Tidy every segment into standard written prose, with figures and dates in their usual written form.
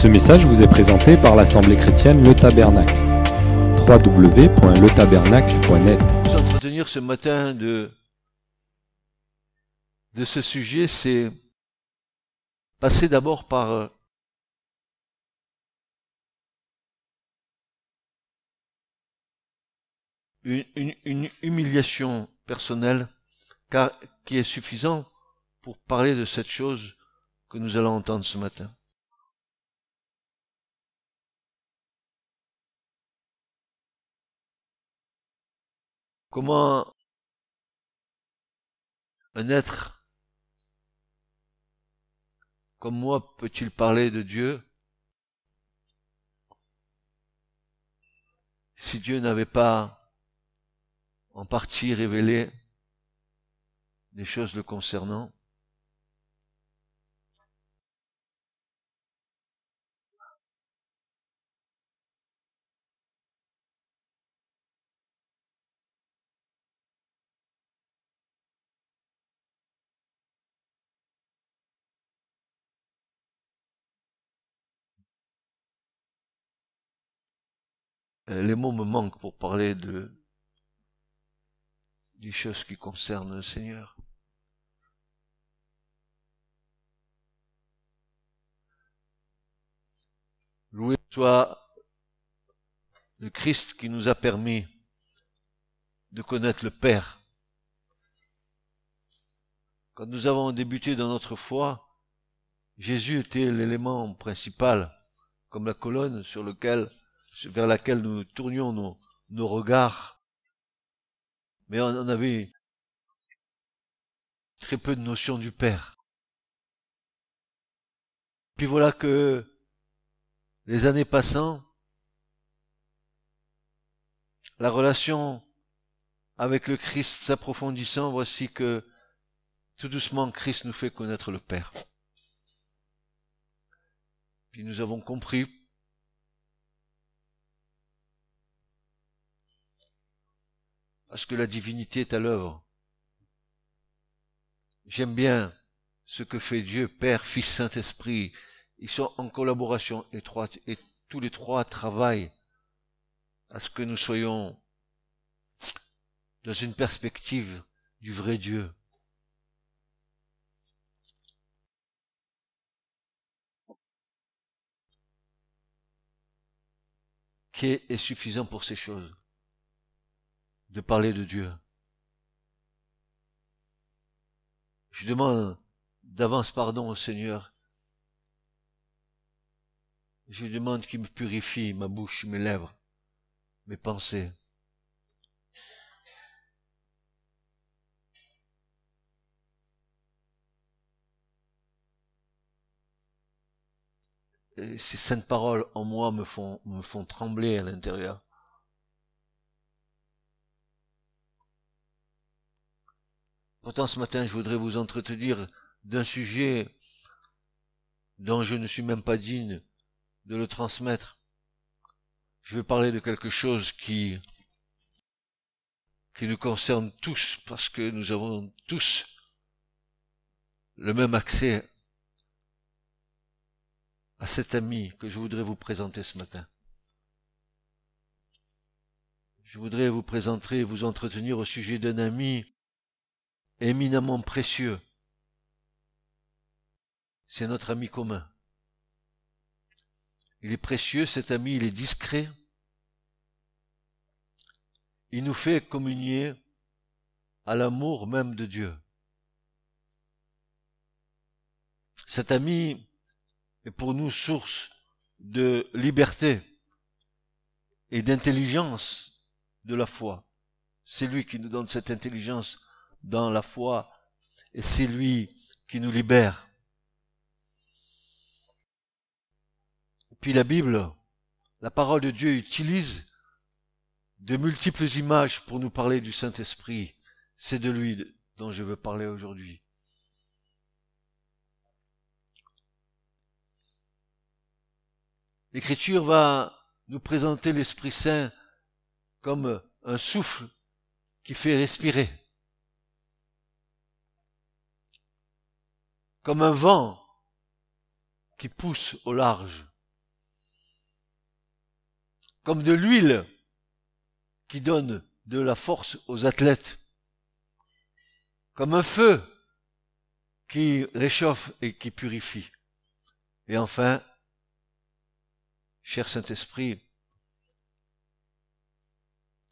Ce message vous est présenté par l'Assemblée chrétienne Le Tabernacle. www.letabernacle.net. Nous entretenir ce matin de ce sujet, c'est passer d'abord par une humiliation personnelle qui est suffisant pour parler de cette chose que nous allons entendre ce matin. Comment un être comme moi peut-il parler de Dieu si Dieu n'avait pas en partie révélé des choses le concernant? Les mots me manquent pour parler des choses qui concernent le Seigneur. Loué soit le Christ qui nous a permis de connaître le Père. Quand nous avons débuté dans notre foi, Jésus était l'élément principal, comme la colonne vers laquelle nous tournions nos regards. Mais on avait très peu de notion du Père. Puis voilà que les années passant, la relation avec le Christ s'approfondissant, voici que tout doucement Christ nous fait connaître le Père. Puis nous avons compris parce que la divinité est à l'œuvre. J'aime bien ce que fait Dieu, Père, Fils, Saint-Esprit. Ils sont en collaboration étroite et tous les trois travaillent à ce que nous soyons dans une perspective du vrai Dieu. Qui est suffisant pour ces choses, de parler de Dieu. Je demande d'avance pardon au Seigneur. Je lui demande qu'il me purifie ma bouche, mes lèvres, mes pensées. Et ces saintes paroles en moi me font trembler à l'intérieur. Pourtant, ce matin, je voudrais vous entretenir d'un sujet dont je ne suis même pas digne de le transmettre. Je vais parler de quelque chose qui nous concerne tous, parce que nous avons tous le même accès à cet ami que je voudrais vous présenter ce matin. Je voudrais vous présenter, vous entretenir au sujet d'un ami éminemment précieux. C'est notre ami commun. Il est précieux, cet ami, il est discret. Il nous fait communier à l'amour même de Dieu. Cet ami est pour nous source de liberté et d'intelligence de la foi. C'est lui qui nous donne cette intelligence dans la foi et c'est lui qui nous libère. Et puis la Bible, la parole de Dieu utilise de multiples images pour nous parler du Saint-Esprit. C'est de lui dont je veux parler aujourd'hui. L'Écriture va nous présenter l'Esprit Saint comme un souffle qui fait respirer, comme un vent qui pousse au large. comme de l'huile qui donne de la force aux athlètes, comme un feu qui réchauffe et qui purifie. Et enfin, cher Saint-Esprit,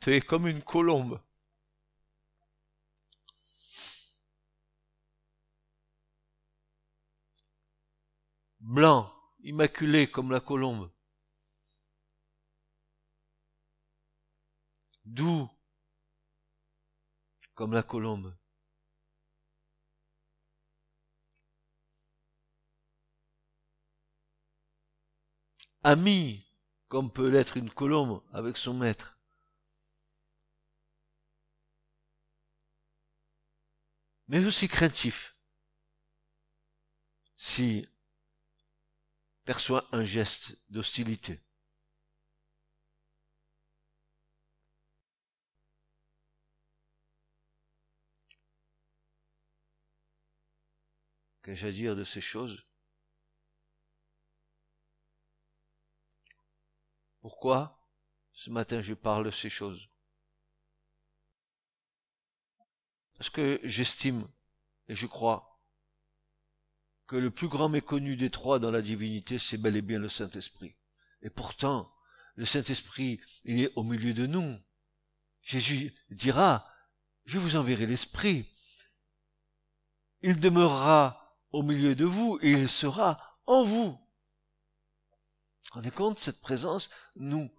tu es comme une colombe. Blanc, immaculé comme la colombe. Doux comme la colombe. Ami comme peut l'être une colombe avec son maître. Mais aussi craintif si perçoit un geste d'hostilité. Qu'ai-je à dire de ces choses? Pourquoi ce matin je parle de ces choses? Parce que j'estime et je crois que le plus grand méconnu des trois dans la divinité, c'est bel et bien le Saint-Esprit. Et pourtant, le Saint-Esprit, il est au milieu de nous. Jésus dira, je vous enverrai l'Esprit. Il demeurera au milieu de vous et il sera en vous. Vous vous rendez compte, cette présence, nous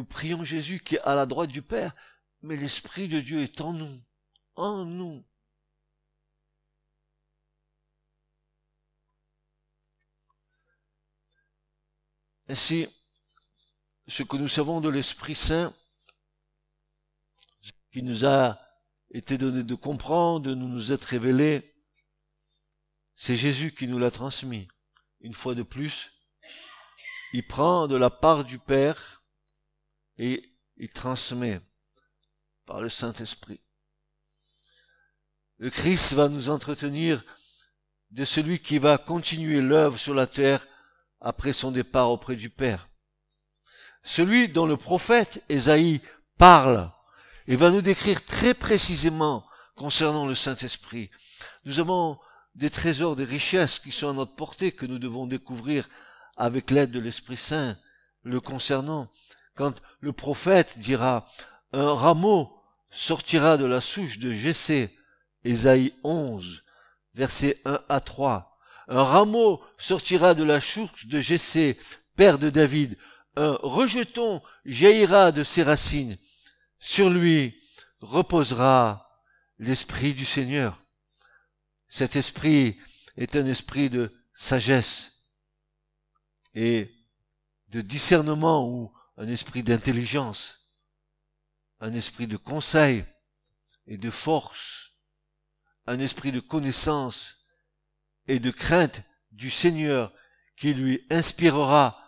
prions Jésus qui est à la droite du Père, mais l'Esprit de Dieu est en nous. En nous. Ainsi, ce que nous savons de l'Esprit Saint, qui nous a été donné de comprendre, de nous être révélé, c'est Jésus qui nous l'a transmis. Une fois de plus, il prend de la part du Père et il transmet par le Saint-Esprit. Le Christ va nous entretenir de celui qui va continuer l'œuvre sur la terre après son départ auprès du Père. Celui dont le prophète Ésaïe parle et va nous décrire très précisément concernant le Saint-Esprit. Nous avons des trésors, des richesses qui sont à notre portée, que nous devons découvrir avec l'aide de l'Esprit Saint le concernant. Quand le prophète dira « Un rameau sortira de la souche de Jessé », Ésaïe 11, versets 1 à 3. Un rameau sortira de la souche de Jessé, père de David. Un rejeton jaillira de ses racines. Sur lui reposera l'Esprit du Seigneur. Cet esprit est un esprit de sagesse et de discernement ou un esprit d'intelligence, un esprit de conseil et de force, un esprit de connaissance et de crainte du Seigneur qui lui inspirera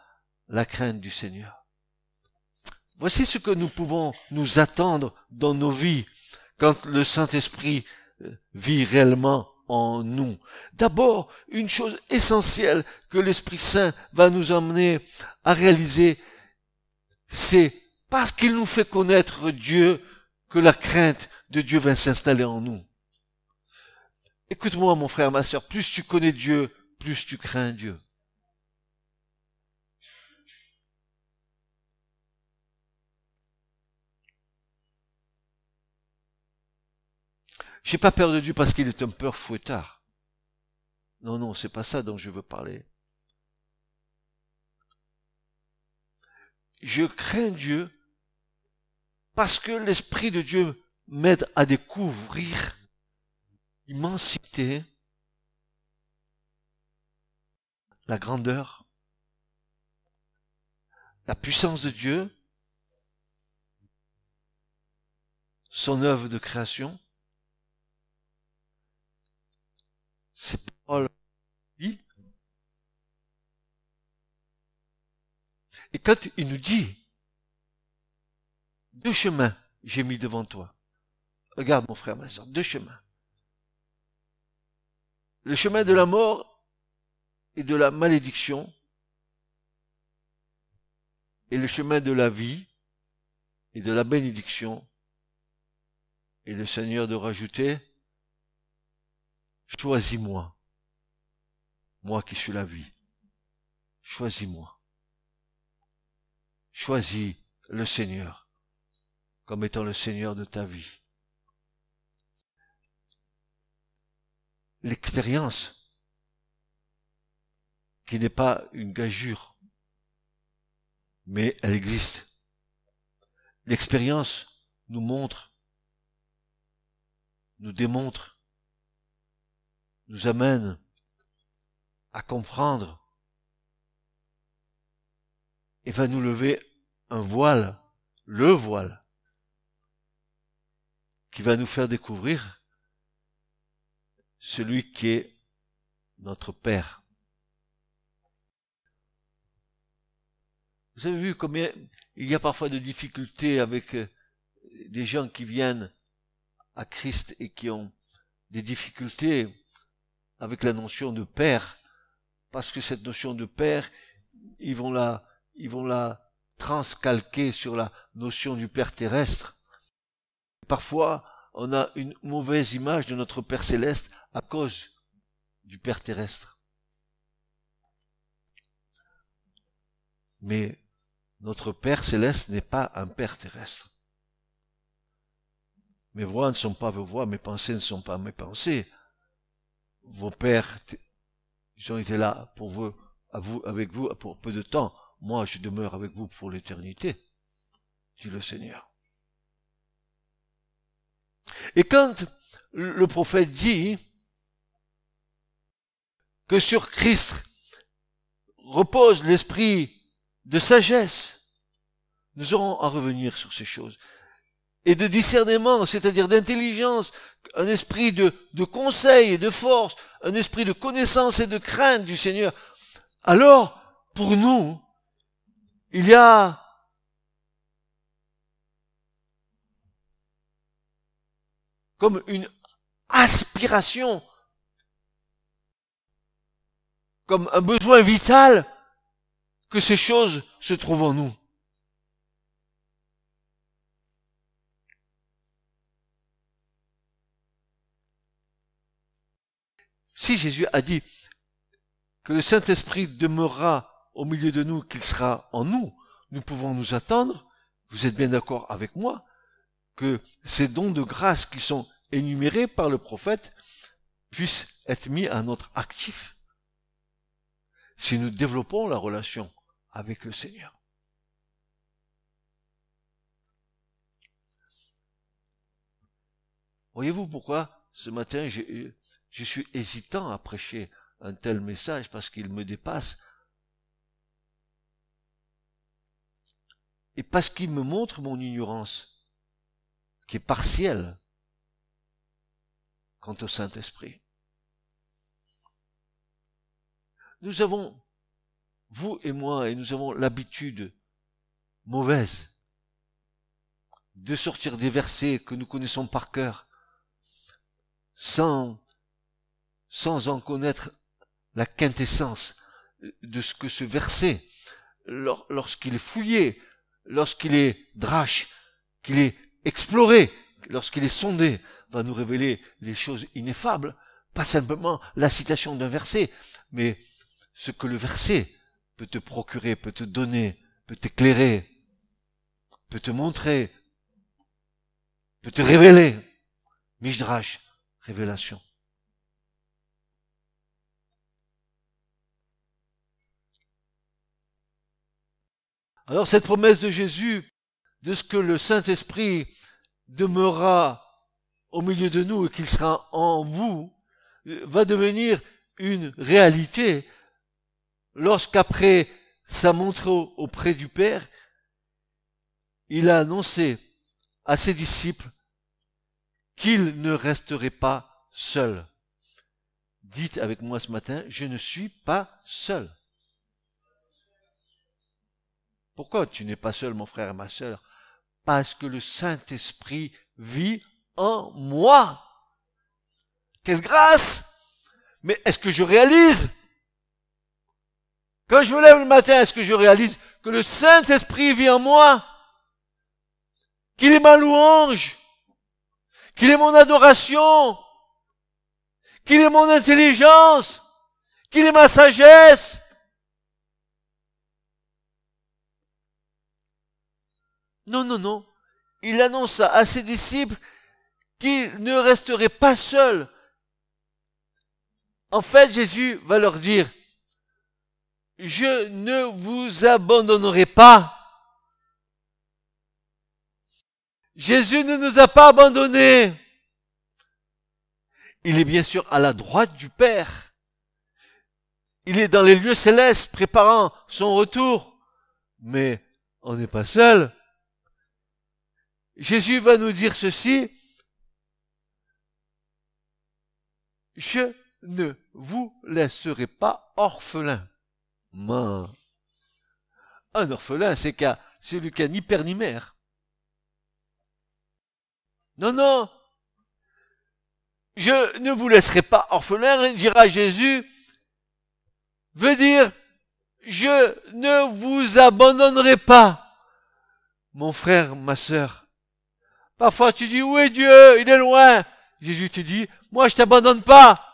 la crainte du Seigneur. Voici ce que nous pouvons nous attendre dans nos vies quand le Saint-Esprit vit réellement en nous. D'abord, une chose essentielle que l'Esprit Saint va nous emmener à réaliser, c'est parce qu'il nous fait connaître Dieu que la crainte de Dieu va s'installer en nous. Écoute-moi, mon frère, ma sœur, plus tu connais Dieu, plus tu crains Dieu. J'ai pas peur de Dieu parce qu'il est un peur fouettard. Non, non, c'est pas ça dont je veux parler. Je crains Dieu parce que l'Esprit de Dieu m'aide à découvrir l'immensité, la grandeur, la puissance de Dieu, son œuvre de création, ses paroles, et quand il nous dit, deux chemins j'ai mis devant toi. Regarde mon frère, ma soeur, deux chemins. Le chemin de la mort et de la malédiction, et le chemin de la vie et de la bénédiction. Et le Seigneur de rajouter, choisis-moi, moi qui suis la vie. Choisis-moi. Choisis le Seigneur comme étant le Seigneur de ta vie. L'expérience, qui n'est pas une gageure, mais elle existe. L'expérience nous montre, nous démontre, nous amène à comprendre et va nous lever un voile, le voile, qui va nous faire découvrir celui qui est notre Père. Vous avez vu combien il y a parfois de difficultés avec des gens qui viennent à Christ et qui ont des difficultés avec la notion de Père, parce que cette notion de Père, ils vont la transcalquer sur la notion du Père terrestre. Parfois, on a une mauvaise image de notre Père céleste à cause du Père terrestre. Mais notre Père céleste n'est pas un Père terrestre. Mes voix ne sont pas vos voix, mes pensées ne sont pas mes pensées. Vos pères, ils ont été là pour vous, avec vous pour peu de temps. Moi, je demeure avec vous pour l'éternité, dit le Seigneur. Et quand le prophète dit que sur Christ repose l'esprit de sagesse, nous aurons à revenir sur ces choses. Et de discernement, c'est-à-dire d'intelligence, un esprit de conseil et de force, un esprit de connaissance et de crainte du Seigneur. Alors, pour nous, il y a comme une aspiration, comme un besoin vital que ces choses se trouvent en nous. Si Jésus a dit que le Saint-Esprit demeurera au milieu de nous, qu'il sera en nous, nous pouvons nous attendre, vous êtes bien d'accord avec moi, que ces dons de grâce qui sont énumérés par le prophète puissent être mis à notre actif si nous développons la relation avec le Seigneur. Voyez-vous pourquoi ce matin je suis hésitant à prêcher un tel message, parce qu'il me dépasse et parce qu'il me montre mon ignorance qui est partielle quant au Saint-Esprit. Nous avons, vous et moi, et nous avons l'habitude mauvaise de sortir des versets que nous connaissons par cœur sans en connaître la quintessence de ce que ce verset, lorsqu'il est fouillé, lorsqu'il est drache, qu'il est exploré, lorsqu'il est sondé, va nous révéler des choses ineffables, pas simplement la citation d'un verset, mais ce que le verset peut te procurer, peut te donner, peut t'éclairer, peut te montrer, peut te révéler. Midrash, révélation. Alors cette promesse de Jésus, de ce que le Saint-Esprit demeurera au milieu de nous et qu'il sera en vous, va devenir une réalité lorsqu'après sa montée auprès du Père, il a annoncé à ses disciples qu'il ne resterait pas seul. Dites avec moi ce matin, je ne suis pas seul. Pourquoi tu n'es pas seul, mon frère et ma sœur? Parce que le Saint-Esprit vit en moi. Quelle grâce! Mais est-ce que je réalise? Quand je me lève le matin, est-ce que je réalise que le Saint-Esprit vit en moi? qu'il est ma louange, qu'il est mon adoration, qu'il est mon intelligence, qu'il est ma sagesse. Non, non, non. Il annonce à ses disciples qu'ils ne resteraient pas seuls. En fait, Jésus va leur dire, je ne vous abandonnerai pas. Jésus ne nous a pas abandonnés. Il est bien sûr à la droite du Père. Il est dans les lieux célestes préparant son retour. Mais on n'est pas seul. Jésus va nous dire ceci. Je ne vous laisserai pas orphelins. Un orphelin, c'est celui qui a ni père ni mère. Non, non. Je ne vous laisserai pas orphelins, dira Jésus, veut dire, je ne vous abandonnerai pas. Mon frère, ma sœur. Parfois tu dis, où est Dieu? Il est loin. Jésus te dit, moi je t'abandonne pas.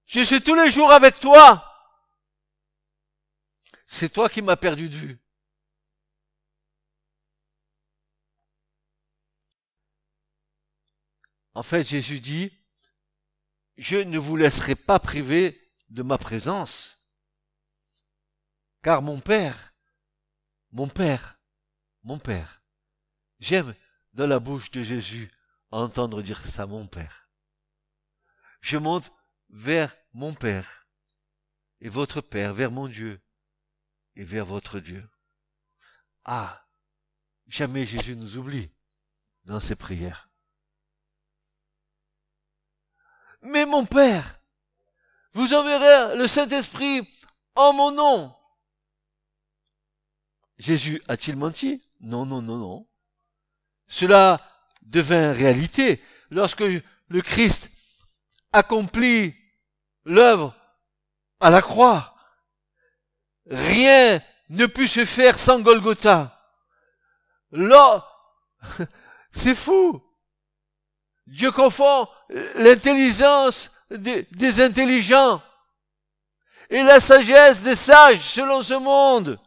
Je suis tous les jours avec toi. C'est toi qui m'as perdu de vue. En fait, Jésus dit, je ne vous laisserai pas priver de ma présence. Car mon Père, j'aime dans la bouche de Jésus entendre dire ça, mon Père. Je monte vers mon Père et votre Père, vers mon Dieu et vers votre Dieu. Ah, jamais Jésus nous oublie dans ses prières. Mais mon Père, vous enverrez le Saint-Esprit en mon nom. Jésus a-t-il menti? Non, non, non, non. Cela devint réalité lorsque le Christ accomplit l'œuvre à la croix. Rien ne put se faire sans Golgotha. Là, c'est fou. Dieu confond l'intelligence des intelligents et la sagesse des sages selon ce monde.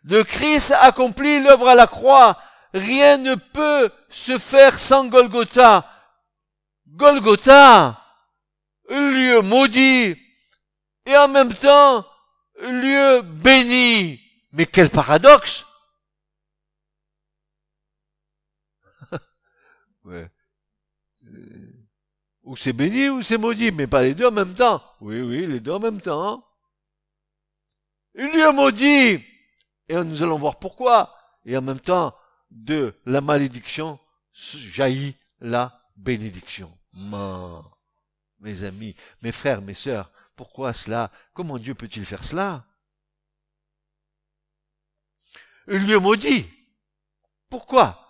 Le Christ accomplit l'œuvre à la croix. Rien ne peut se faire sans Golgotha. Golgotha, lieu maudit, et en même temps, lieu béni. Mais quel paradoxe! Ouais. Ou c'est béni ou c'est maudit, mais pas les deux en même temps. Oui, oui, les deux en même temps. Lieu maudit! Et nous allons voir pourquoi. Et en même temps, de la malédiction jaillit la bénédiction. Mes amis, mes frères, mes sœurs, pourquoi cela? Comment Dieu peut-il faire cela? Un lieu maudit. Pourquoi?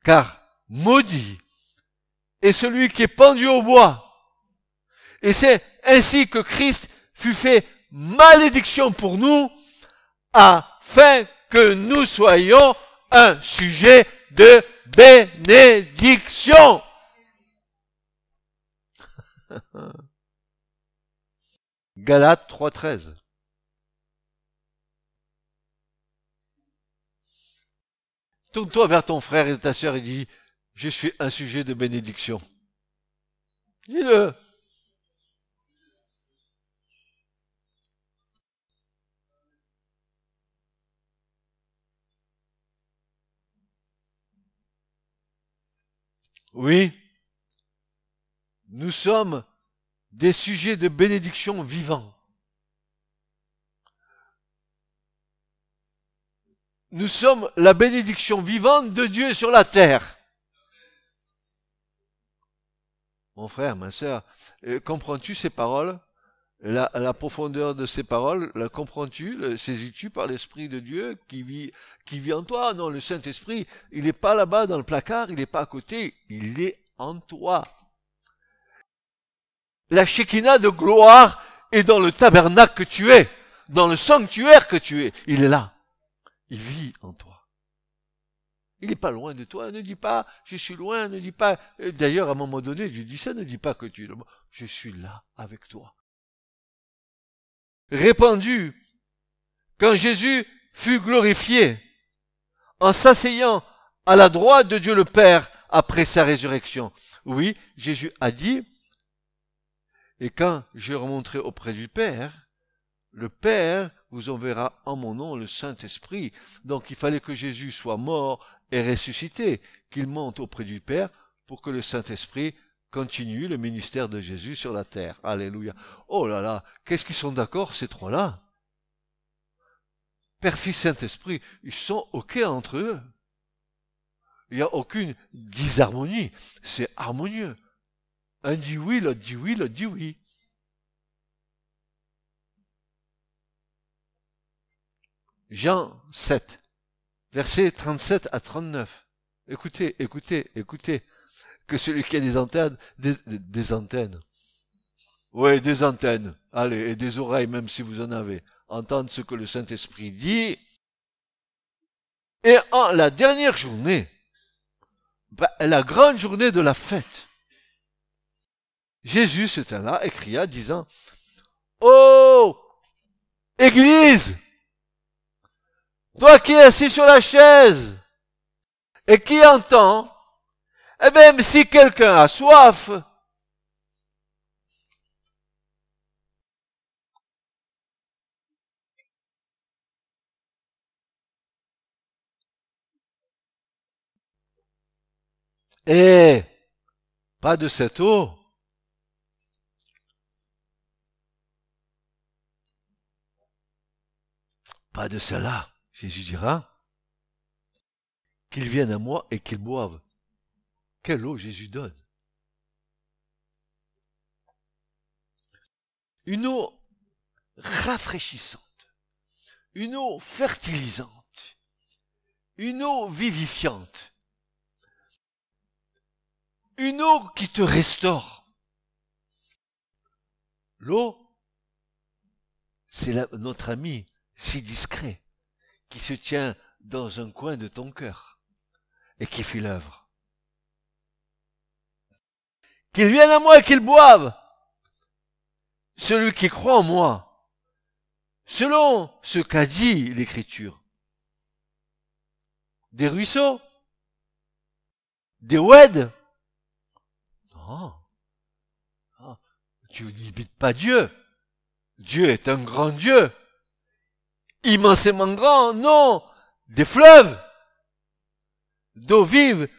Car maudit est celui qui est pendu au bois. Et c'est ainsi que Christ fut fait malédiction pour nous, afin que nous soyons un sujet de bénédiction. Galates 3:13. Tourne-toi vers ton frère et ta sœur et dis, je suis un sujet de bénédiction. Dis-le. Oui, nous sommes des sujets de bénédiction vivants. Nous sommes la bénédiction vivante de Dieu sur la terre. Mon frère, ma sœur, comprends-tu ces paroles? La profondeur de ces paroles, la comprends-tu? Saisis-tu par l'Esprit de Dieu qui vit en toi? Non, le Saint-Esprit, il n'est pas là-bas dans le placard, il n'est pas à côté, il est en toi. La Shekinah de gloire est dans le tabernacle que tu es, dans le sanctuaire que tu es. Il est là. Il vit en toi. Il n'est pas loin de toi. Ne dis pas, je suis loin, ne dis pas. D'ailleurs, à un moment donné, je dis ça, ne dis pas que tu es loin. Je suis là avec toi. Répandu, quand Jésus fut glorifié, en s'asseyant à la droite de Dieu le Père après sa résurrection. Oui, Jésus a dit, et quand je remonterai auprès du Père, le Père vous enverra en mon nom le Saint-Esprit. Donc il fallait que Jésus soit mort et ressuscité, qu'il monte auprès du Père pour que le Saint-Esprit continue le ministère de Jésus sur la terre. Alléluia. Oh là là, qu'est-ce qu'ils sont d'accord ces trois-là? Père, Fils, Saint-Esprit, ils sont OK entre eux. Il n'y a aucune disharmonie. C'est harmonieux. Un dit oui, l'autre dit oui, l'autre dit oui. Jean 7, versets 37 à 39. Écoutez, écoutez, écoutez. Que celui qui a des antennes, des antennes. Oui, des antennes. Allez, et des oreilles, même si vous en avez. Entendre ce que le Saint-Esprit dit. Et en la dernière journée, la grande journée de la fête, Jésus se tint là et cria, disant, oh, Église, toi qui es assis sur la chaise, et qui entend, et même si quelqu'un a soif, et pas de cette eau, pas de celle-là, Jésus dira, qu'ils viennent à moi et qu'ils boivent. Quelle eau Jésus donne? Une eau rafraîchissante, une eau fertilisante, une eau vivifiante, une eau qui te restaure. L'eau, c'est notre ami si discret qui se tient dans un coin de ton cœur et qui fait l'œuvre. Qu'ils viennent à moi et qu'ils boivent. Celui qui croit en moi, selon ce qu'a dit l'Écriture. Des ruisseaux? Des oueds? Non. Ah, tu n'imites pas Dieu. Dieu est un grand Dieu. Immensément grand, non. Des fleuves d'eau vive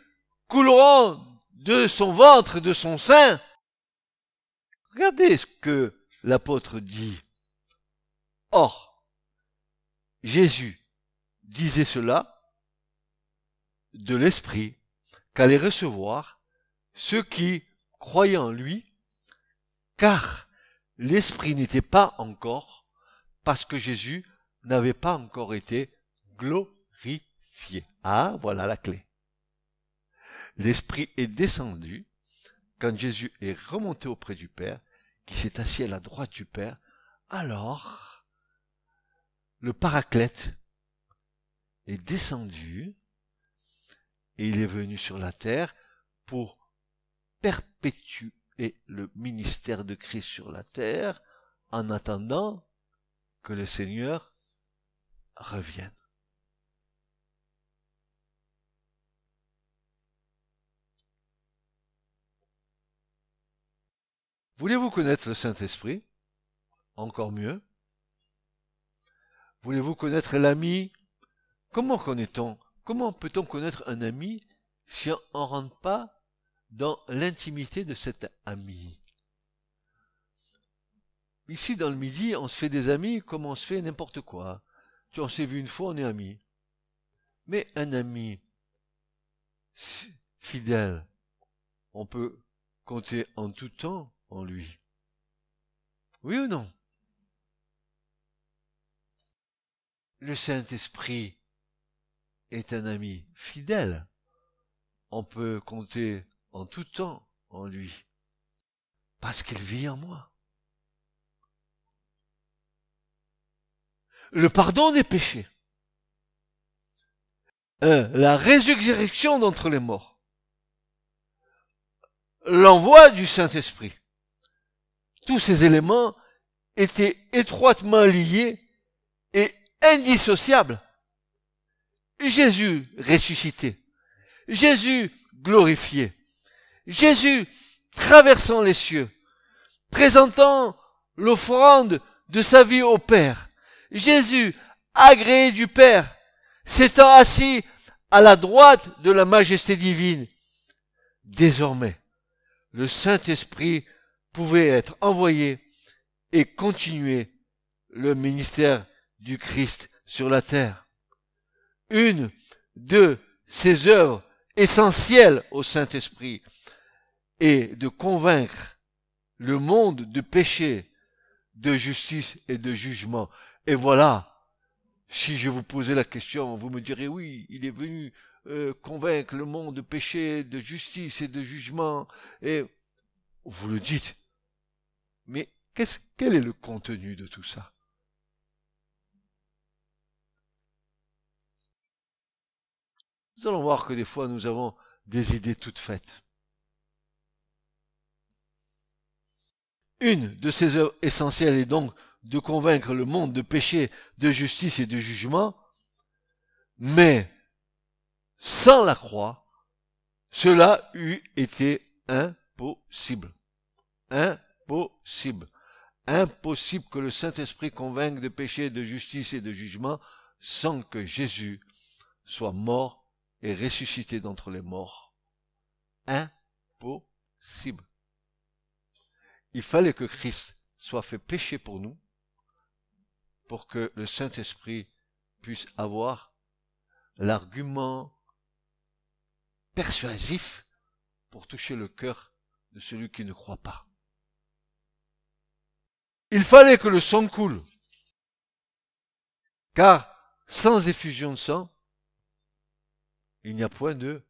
couleront de son ventre, de son sein. Regardez ce que l'apôtre dit. Or, Jésus disait cela de l'Esprit qu'allaient recevoir ceux qui croyaient en lui, car l'Esprit n'était pas encore, parce que Jésus n'avait pas encore été glorifié. Ah, voilà la clé. L'Esprit est descendu quand Jésus est remonté auprès du Père, qui s'est assis à la droite du Père. Alors, le Paraclète est descendu et il est venu sur la terre pour perpétuer le ministère de Christ sur la terre en attendant que le Seigneur revienne. Voulez-vous connaître le Saint-Esprit? Encore mieux. Voulez-vous connaître l'ami? Comment peut-on connaître un ami si on ne rentre pas dans l'intimité de cet ami? Ici, dans le Midi, on se fait des amis comme on se fait n'importe quoi. On s'est vu une fois, on est amis. Mais un ami fidèle, on peut compter en tout temps en lui. Oui ou non? Le Saint-Esprit est un ami fidèle. On peut compter en tout temps en lui. Parce qu'il vit en moi. Le pardon des péchés. La résurrection d'entre les morts. L'envoi du Saint-Esprit. Tous ces éléments étaient étroitement liés et indissociables. Jésus ressuscité. Jésus glorifié. Jésus traversant les cieux. Présentant l'offrande de sa vie au Père. Jésus agréé du Père. S'étant assis à la droite de la majesté divine. Désormais, le Saint-Esprit pouvait être envoyé et continuer le ministère du Christ sur la terre. Une de ses œuvres essentielles au Saint-Esprit est de convaincre le monde de péché, de justice et de jugement. Et voilà, si je vous posais la question, vous me direz oui, il est venu convaincre le monde de péché, de justice et de jugement. Et vous le dites. Mais quel est le contenu de tout ça? Nous allons voir que des fois nous avons des idées toutes faites. Une de ces œuvres essentielles est donc de convaincre le monde de péché, de justice et de jugement, mais sans la croix, cela eût été impossible. Impossible. Impossible que le Saint-Esprit convainque de péché, de justice et de jugement sans que Jésus soit mort et ressuscité d'entre les morts. Impossible. Il fallait que Christ soit fait péché pour nous, pour que le Saint-Esprit puisse avoir l'argument persuasif pour toucher le cœur de celui qui ne croit pas. Il fallait que le sang coule, car sans effusion de sang, il n'y a point de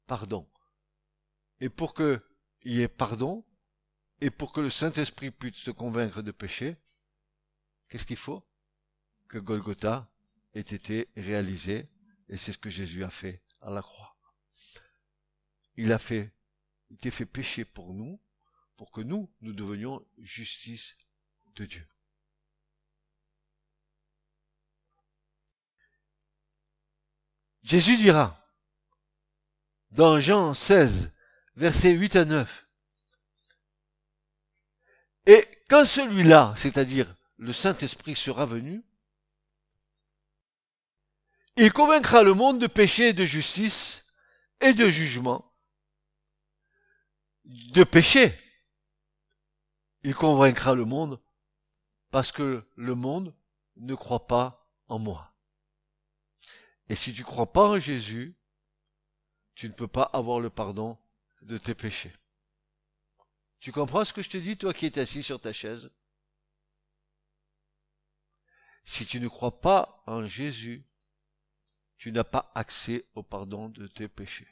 pardon. Et pour qu'il y ait pardon, et pour que le Saint-Esprit puisse te convaincre de péché, qu'est-ce qu'il faut? Que Golgotha ait été réalisé, et c'est ce que Jésus a fait à la croix. Il était fait péché pour nous, pour que nous devenions justice de Dieu. Jésus dira, dans Jean 16, versets 8 à 9, et quand celui-là, c'est-à-dire le Saint-Esprit sera venu, il convaincra le monde de péché, de justice et de jugement. De péché, il convaincra le monde parce que le monde ne croit pas en moi. Et si tu ne crois pas en Jésus, tu ne peux pas avoir le pardon de tes péchés. Tu comprends ce que je te dis, toi qui es assis sur ta chaise? Si tu ne crois pas en Jésus, tu n'as pas accès au pardon de tes péchés.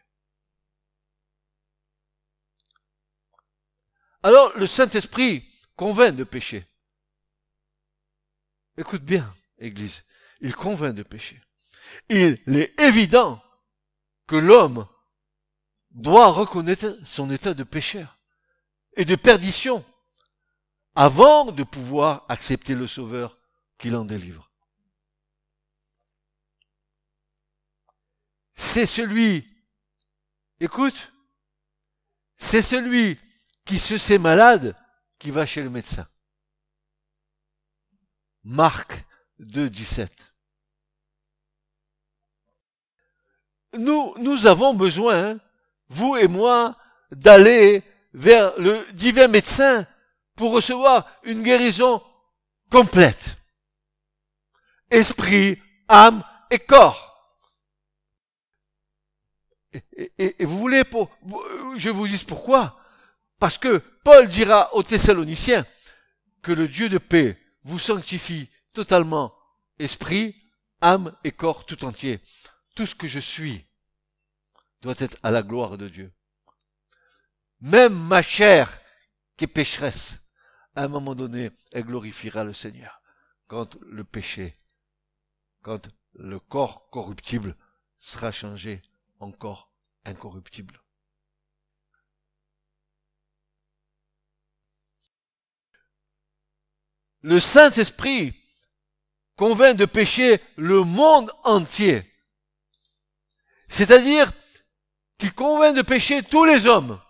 Alors, le Saint-Esprit convainc de péché. Écoute bien, Église, il convainc de péché. Il est évident que l'homme doit reconnaître son état de pécheur et de perdition avant de pouvoir accepter le Sauveur qui l'en délivre. C'est celui, écoute, c'est celui qui se sait malade qui va chez le médecin. Marc 2, 17. Nous avons besoin, vous et moi, d'aller vers le divin médecin pour recevoir une guérison complète. Esprit, âme et corps. Et vous voulez, je vous dis pourquoi? Parce que Paul dira aux Thessaloniciens que le Dieu de paix vous sanctifie totalement, esprit, âme et corps tout entier. Tout ce que je suis doit être à la gloire de Dieu. Même ma chair qui est pécheresse, à un moment donné, elle glorifiera le Seigneur. Quand le péché, quand le corps corruptible sera changé en corps incorruptible. Le Saint-Esprit convainc de pécher le monde entier. C'est-à-dire qu'il convainc de pécher tous les hommes.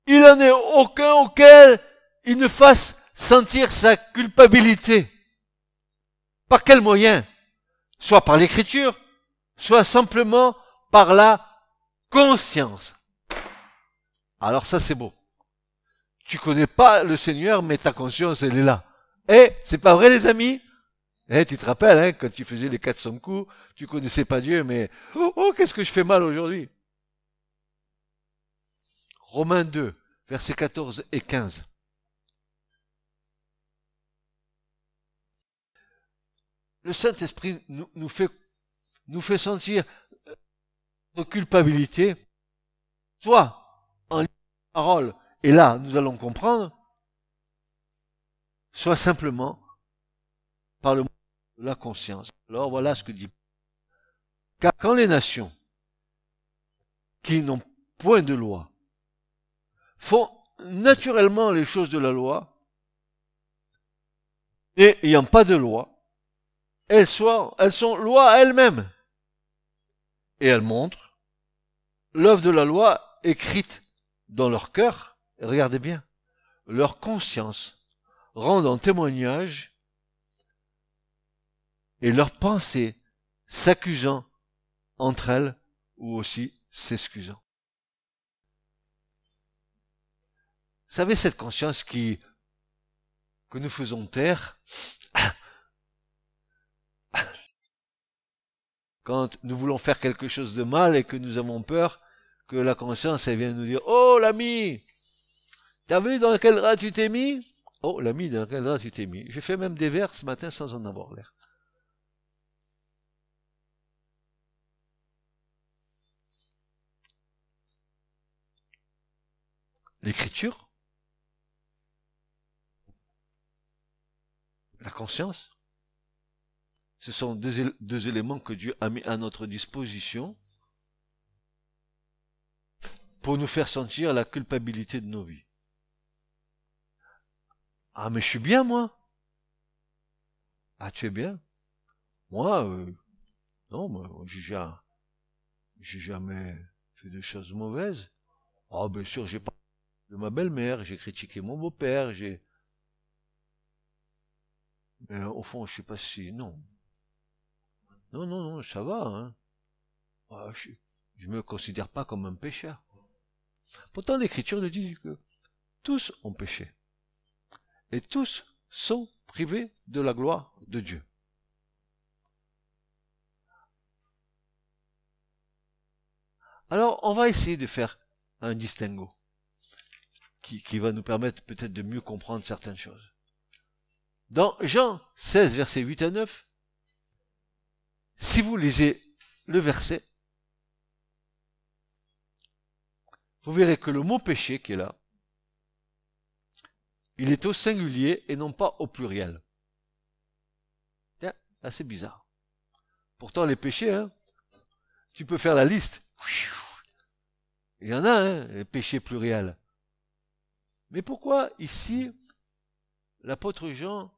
Il n'en est aucun auquel il ne fasse sentir sa culpabilité. Par quel moyen? Soit par l'écriture, soit simplement par la conscience. Alors ça c'est beau. Tu connais pas le Seigneur, mais ta conscience elle est là. Eh, c'est pas vrai les amis? Eh, tu te rappelles, hein, quand tu faisais les 400 coups, tu connaissais pas Dieu, mais oh, qu'est-ce que je fais mal aujourd'hui? Romains 2, versets 14 et 15. Le Saint-Esprit nous fait sentir notre culpabilité, soit en lisant la parole, et là nous allons comprendre, soit simplement par le moyen de la conscience. Alors voilà ce que dit. Car quand les nations qui n'ont point de loi font naturellement les choses de la loi, et n'ayant pas de loi, elles sont loi à elles-mêmes. Et elles montrent l'œuvre de la loi écrite dans leur cœur, et regardez bien, leur conscience rendant témoignage et leurs pensées s'accusant entre elles ou aussi s'excusant. Vous savez, cette conscience que nous faisons taire, quand nous voulons faire quelque chose de mal et que nous avons peur que la conscience elle vienne nous dire « Oh l'ami, t'as vu dans quel drap tu t'es mis ?» Oh l'ami, dans quel drap tu t'es mis? J'ai fait même des vers ce matin sans en avoir l'air. L'écriture, la conscience, ce sont deux éléments que Dieu a mis à notre disposition pour nous faire sentir la culpabilité de nos vies. Ah, mais je suis bien, moi. Ah, tu es bien. Moi, non, moi, j'ai jamais fait de choses mauvaises. Ah, bien sûr, j'ai pas de ma belle-mère, j'ai critiqué mon beau-père, mais au fond, je sais pas si, non. Non, ça va, hein. Ah, je me considère pas comme un pécheur. Pourtant, l'Écriture nous dit que tous ont péché. Et tous sont privés de la gloire de Dieu. Alors, on va essayer de faire un distinguo qui va nous permettre peut-être de mieux comprendre certaines choses. Dans Jean 16, versets 8 à 9, si vous lisez le verset, vous verrez que le mot péché qui est là, il est au singulier et non pas au pluriel. Tiens, assez bizarre. Pourtant, les péchés, hein, tu peux faire la liste. Il y en a, hein, les péchés pluriels. Mais pourquoi ici, l'apôtre Jean,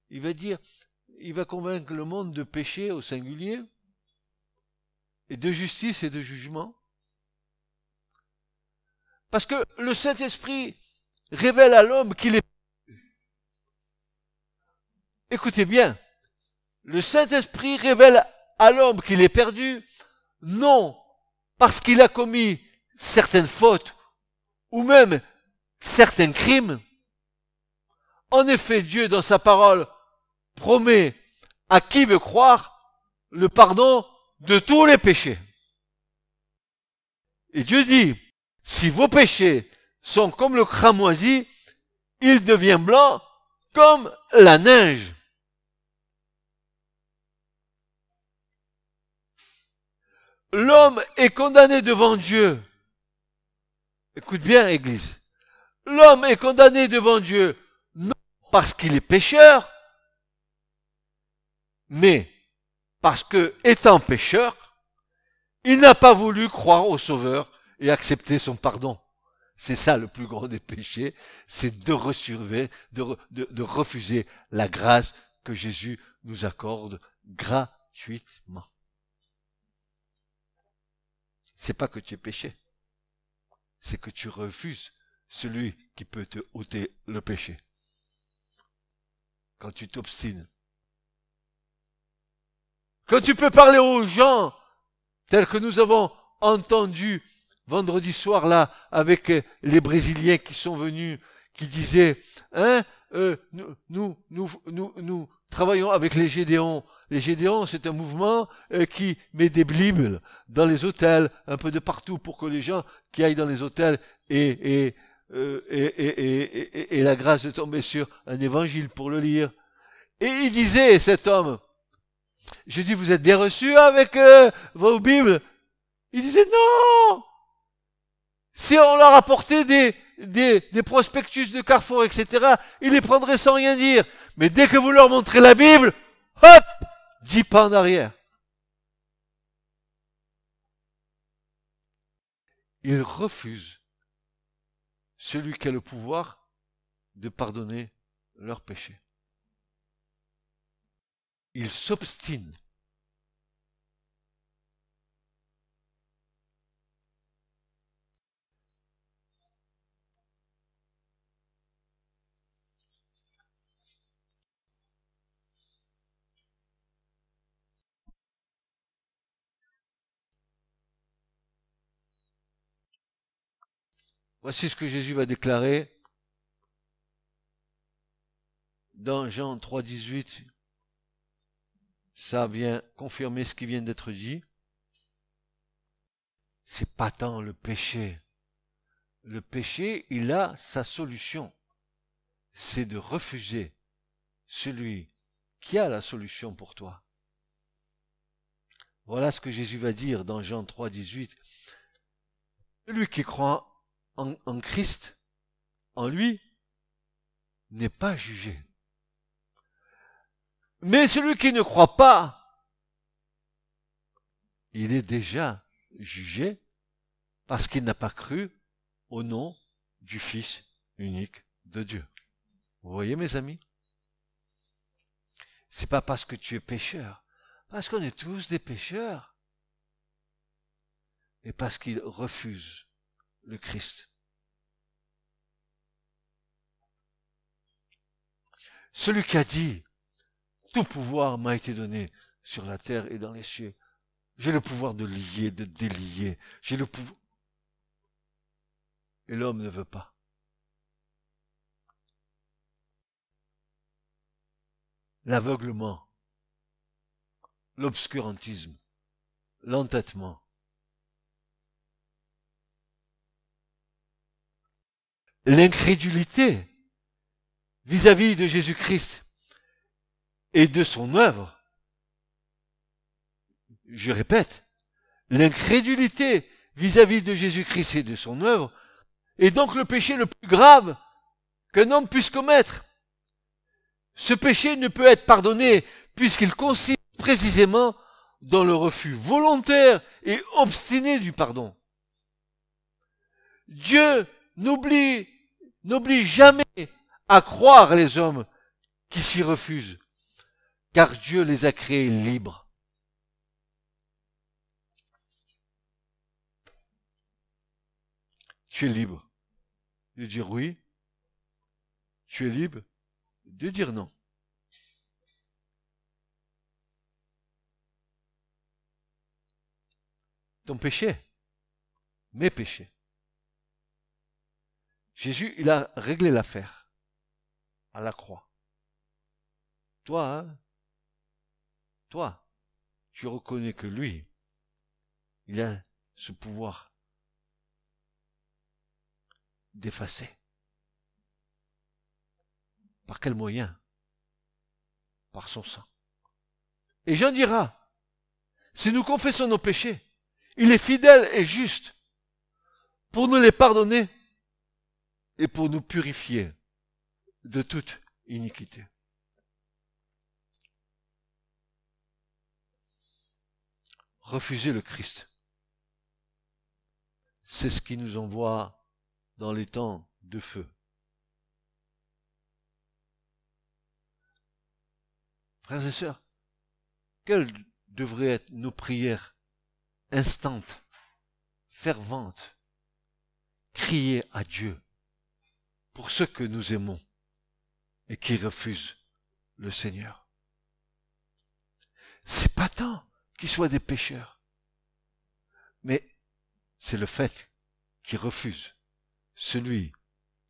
il va convaincre le monde de péché au singulier, et de justice et de jugement? Parce que le Saint-Esprit révèle à l'homme qu'il est... Écoutez bien, le Saint-Esprit révèle à l'homme qu'il est perdu, non parce qu'il a commis certaines fautes, ou même certains crimes. En effet, Dieu, dans sa parole, promet à qui veut croire le pardon de tous les péchés. Et Dieu dit, si vos péchés sont comme le cramoisi, il devient blanc comme la neige. L'homme est condamné devant Dieu Écoute bien, Église. L'homme est condamné devant Dieu, non parce qu'il est pécheur, mais parce que, étant pécheur, il n'a pas voulu croire au Sauveur et accepter son pardon. C'est ça le plus grand des péchés, c'est de refuser la grâce que Jésus nous accorde gratuitement. C'est pas que tu es péché, c'est que tu refuses celui qui peut te ôter le péché. Quand tu t'obstines. Quand tu peux parler aux gens, tels que nous avons entendu vendredi soir là, avec les Brésiliens qui sont venus, qui disaient, nous travaillons avec les Gédéons. Les Gédéons, c'est un mouvement qui met des Bibles dans les hôtels, un peu de partout, pour que les gens qui aillent dans les hôtels aient la grâce de tomber sur un évangile pour le lire. Et il disait, cet homme, je dis, vous êtes bien reçus avec vos Bibles? Il disait, non! Si on leur apportait des prospectus de Carrefour, etc., ils les prendraient sans rien dire. Mais dès que vous leur montrez la Bible, hop, 10 pas en arrière. Ils refusent celui qui a le pouvoir de pardonner leurs péchés. Ils s'obstinent. Voici ce que Jésus va déclarer dans Jean 3, 18. Ça vient confirmer ce qui vient d'être dit. C'est pas tant le péché. Le péché, il a sa solution. C'est de refuser celui qui a la solution pour toi. Voilà ce que Jésus va dire dans Jean 3, 18. Celui qui croit en Christ, en lui, n'est pas jugé. Mais celui qui ne croit pas, il est déjà jugé parce qu'il n'a pas cru au nom du Fils unique de Dieu. Vous voyez, mes amis? C'est pas parce que tu es pécheur, parce qu'on est tous des pécheurs, mais parce qu'ils refusent le Christ. Celui qui a dit, tout pouvoir m'a été donné sur la terre et dans les cieux. J'ai le pouvoir de lier, de délier. J'ai le pouvoir. Et l'homme ne veut pas. L'aveuglement, l'obscurantisme, l'entêtement. L'incrédulité vis-à-vis de Jésus-Christ et de son œuvre. Je répète, l'incrédulité vis-à-vis de Jésus-Christ et de son œuvre est donc le péché le plus grave qu'un homme puisse commettre. Ce péché ne peut être pardonné puisqu'il consiste précisément dans le refus volontaire et obstiné du pardon. Dieu n'oblige jamais à croire les hommes qui s'y refusent, car Dieu les a créés libres. Tu es libre de dire oui, tu es libre de dire non. Ton péché, mes péchés. Jésus, il a réglé l'affaire à la croix. Toi, tu reconnais que lui, il a ce pouvoir d'effacer. Par quel moyen? Par son sang. Et Jean dira, si nous confessons nos péchés, il est fidèle et juste pour nous les pardonner et pour nous purifier de toute iniquité. Refuser le Christ, c'est ce qui nous envoie dans les temps de feu. Frères et sœurs, quelles devraient être nos prières instantes, ferventes, crier à Dieu pour ceux que nous aimons et qui refusent le Seigneur. C'est pas tant qu'ils soient des pécheurs, mais c'est le fait qu'ils refusent celui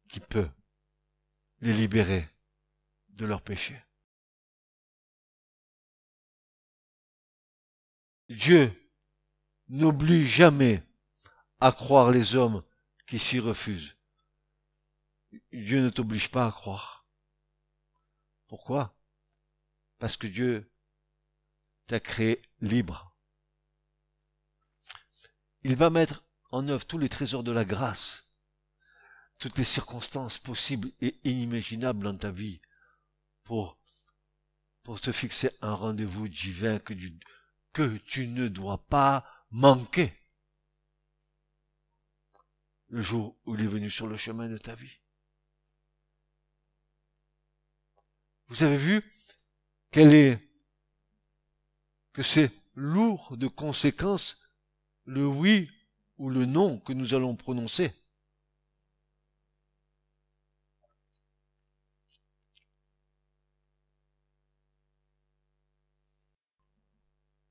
qui peut les libérer de leurs péchés. Dieu n'oblige jamais à croire les hommes qui s'y refusent. Dieu ne t'oblige pas à croire. Pourquoi? Parce que Dieu t'a créé libre. Il va mettre en œuvre tous les trésors de la grâce, toutes les circonstances possibles et inimaginables dans ta vie pour te fixer un rendez-vous divin que tu ne dois pas manquer le jour où il est venu sur le chemin de ta vie. Vous avez vu que c'est lourd de conséquences le oui ou le non que nous allons prononcer.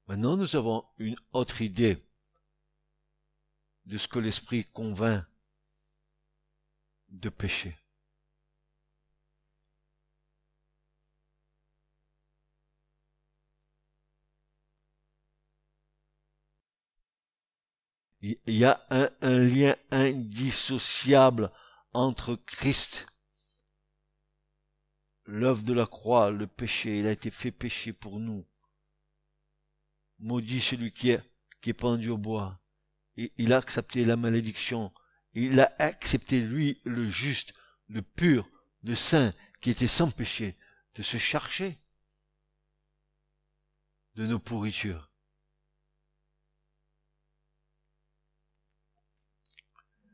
Maintenant, nous avons une autre idée de ce que l'Esprit convainc de péché. Il y a un lien indissociable entre Christ, l'œuvre de la croix, le péché. Il a été fait péché pour nous. Maudit celui qui est pendu au bois. Et il a accepté la malédiction. Il a accepté, lui, le juste, le pur, le saint, qui était sans péché, de se charger de nos pourritures.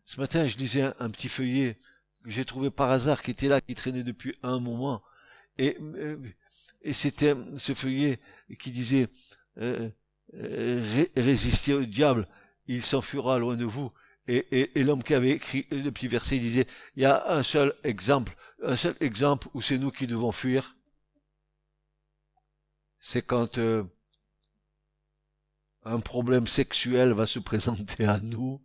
Ce matin, je lisais un petit feuillet que j'ai trouvé par hasard, qui était là, qui traînait depuis un moment. Et c'était ce feuillet qui disait résistez au diable, il s'enfuira loin de vous. Et l'homme qui avait écrit le petit verset disait, il y a un seul exemple où c'est nous qui devons fuir. C'est quand un problème sexuel va se présenter à nous.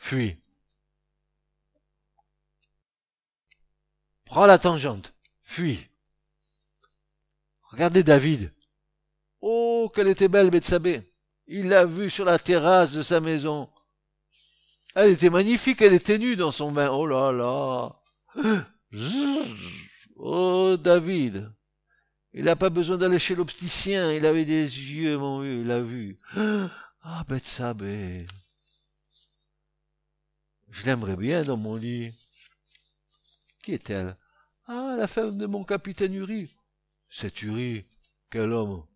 Fuis. Prends la tangente. Fuis. Regardez David. Oh, qu'elle était belle, Bethsabée. Il l'a vue sur la terrasse de sa maison. Elle était magnifique, elle était nue dans son bain. Oh là là. Oh, David. Il n'a pas besoin d'aller chez l'opticien. Il avait des yeux, mon vieux, il l'a vu. Ah, Bethsabée. Je l'aimerais bien dans mon lit. Qui est-elle? Ah, la femme de mon capitaine Uri. Cet Uri, quel homme.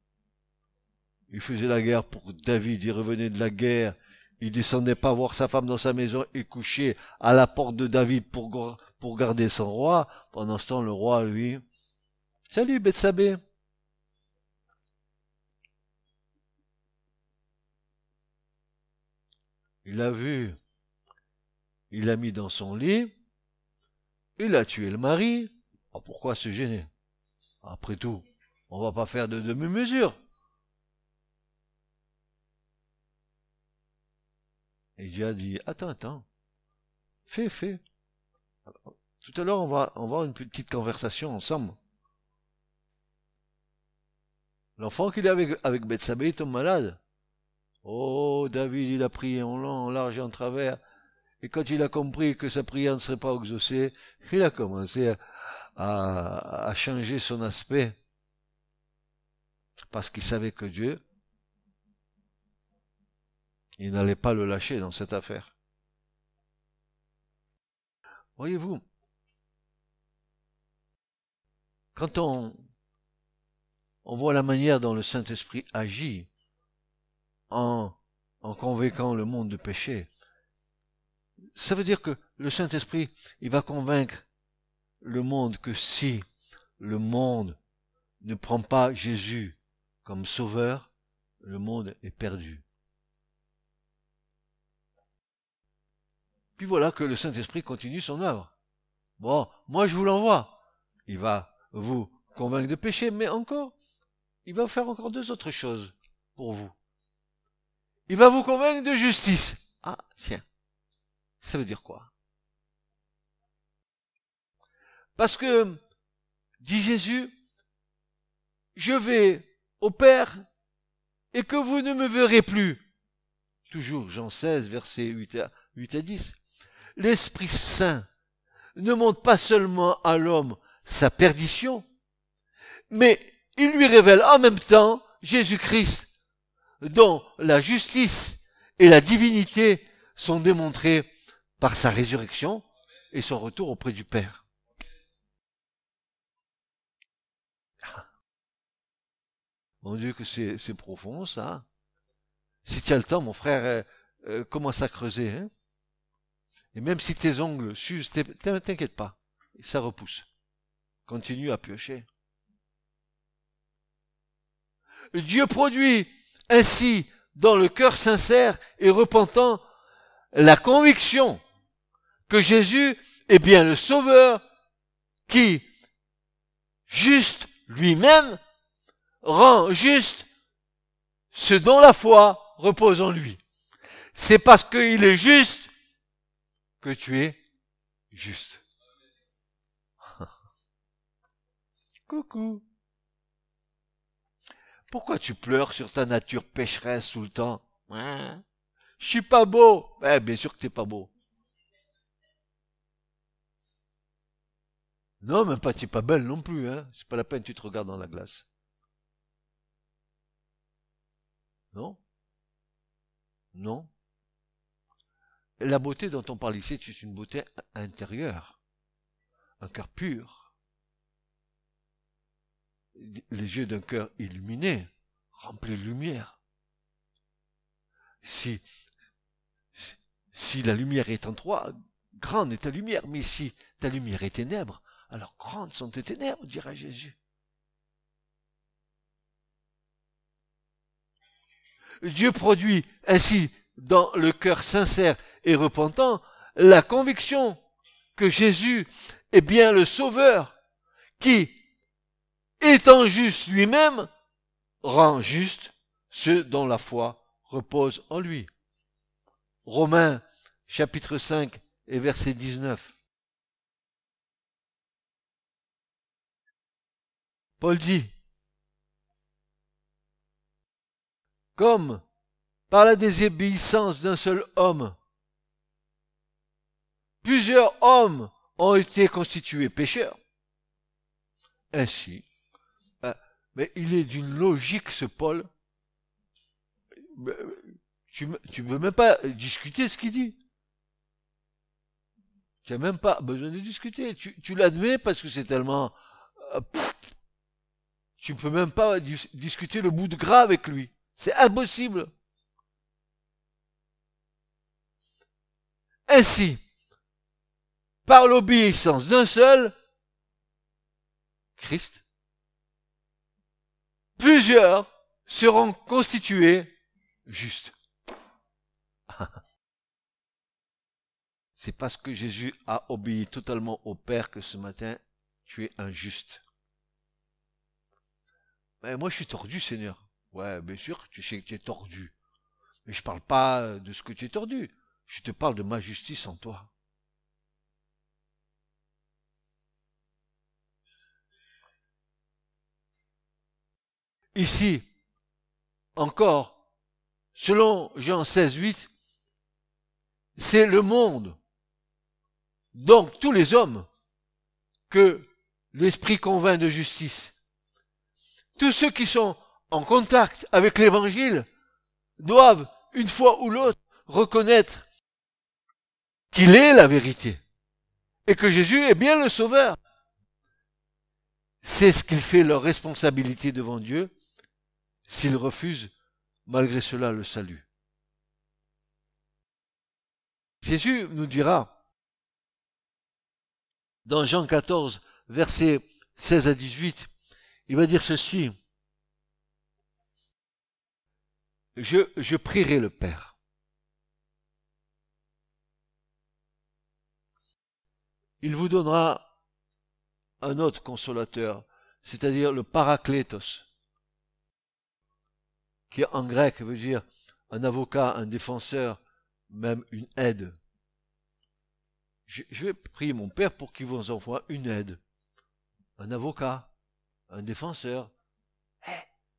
Il faisait la guerre pour David, il revenait de la guerre. Il descendait pas voir sa femme dans sa maison et couchait à la porte de David pour garder son roi. Pendant ce temps, le roi, lui... Salut, Bethsabée. Il l'a vu. Il l'a mis dans son lit, il a tué le mari. Oh, pourquoi se gêner? Après tout, on va pas faire de demi-mesure. Et Dieu a dit, attends, fais. Tout à l'heure, on va avoir une petite conversation ensemble. L'enfant qu'il avait avec Bethsabée tombe malade. Oh, David, il a prié en long, en large et en travers. Et quand il a compris que sa prière ne serait pas exaucée, il a commencé à changer son aspect. Parce qu'il savait que Dieu, il n'allait pas le lâcher dans cette affaire. Voyez-vous, quand on voit la manière dont le Saint-Esprit agit en convainquant le monde de péché, ça veut dire que le Saint-Esprit, il va convaincre le monde que si le monde ne prend pas Jésus comme sauveur, le monde est perdu. Puis voilà que le Saint-Esprit continue son œuvre. Bon, moi je vous l'envoie. Il va vous convaincre de péché, mais encore, il va faire encore deux autres choses pour vous. Il va vous convaincre de justice. Ah, tiens, ça veut dire quoi? Parce que, dit Jésus, je vais au Père et que vous ne me verrez plus. Toujours Jean 16, versets 8 à 10. L'Esprit Saint ne montre pas seulement à l'homme sa perdition, mais il lui révèle en même temps Jésus-Christ, dont la justice et la divinité sont démontrées par sa résurrection et son retour auprès du Père. Mon Dieu que c'est profond ça. Si tu as le temps, mon frère, commence à creuser. Hein. Et même si tes ongles s'usent, t'inquiète pas, ça repousse. Continue à piocher. Dieu produit ainsi dans le cœur sincère et repentant la conviction que Jésus est bien le Sauveur qui, juste lui-même, rend juste ce dont la foi repose en lui. C'est parce qu'il est juste que tu es juste. Coucou. Pourquoi tu pleures sur ta nature pécheresse tout le temps? Hein? Je suis pas beau. Bien sûr que t'es pas beau. Non, même pas, tu n'es pas belle non plus. Hein? C'est pas la peine, tu te regardes dans la glace. Non? Non? La beauté dont on parle ici, c'est une beauté intérieure. Un cœur pur. Les yeux d'un cœur illuminé, rempli de lumière. Si la lumière est en toi, grande est ta lumière. Mais si ta lumière est ténèbre, alors grandes sont tes ténèbres, dira Jésus. Dieu produit ainsi dans le cœur sincère et repentant la conviction que Jésus est bien le Sauveur qui, étant juste lui-même, rend juste ceux dont la foi repose en lui. Romains chapitre 5 et verset 19. Paul dit, comme par la désobéissance d'un seul homme, plusieurs hommes ont été constitués pécheurs. Ainsi, mais il est d'une logique ce Paul. Tu ne peux même pas discuter ce qu'il dit. Tu n'as même pas besoin de discuter. Tu l'admets parce que c'est tellement... tu ne peux même pas discuter le bout de gras avec lui. C'est impossible. Ainsi, par l'obéissance d'un seul, Christ, plusieurs seront constitués justes. C'est parce que Jésus a obéi totalement au Père que ce matin, tu es un juste. Mais moi, je suis tordu, Seigneur. Ouais, bien sûr, tu sais que tu es tordu. Mais je parle pas de ce que tu es tordu. Je te parle de ma justice en toi. Ici, encore, selon Jean 16, 8, c'est le monde, donc tous les hommes, que l'Esprit convainc de justice. Tous ceux qui sont en contact avec l'Évangile doivent, une fois ou l'autre, reconnaître qu'il est la vérité et que Jésus est bien le Sauveur. C'est ce qui fait leur responsabilité devant Dieu s'ils refusent malgré cela le salut. Jésus nous dira dans Jean 14, versets 16 à 18, il va dire ceci: je prierai le Père. Il vous donnera un autre consolateur, c'est-à-dire le Paraklétos, qui en grec veut dire un avocat, un défenseur, même une aide. Je vais prier mon Père pour qu'il vous envoie une aide, un avocat, un défenseur.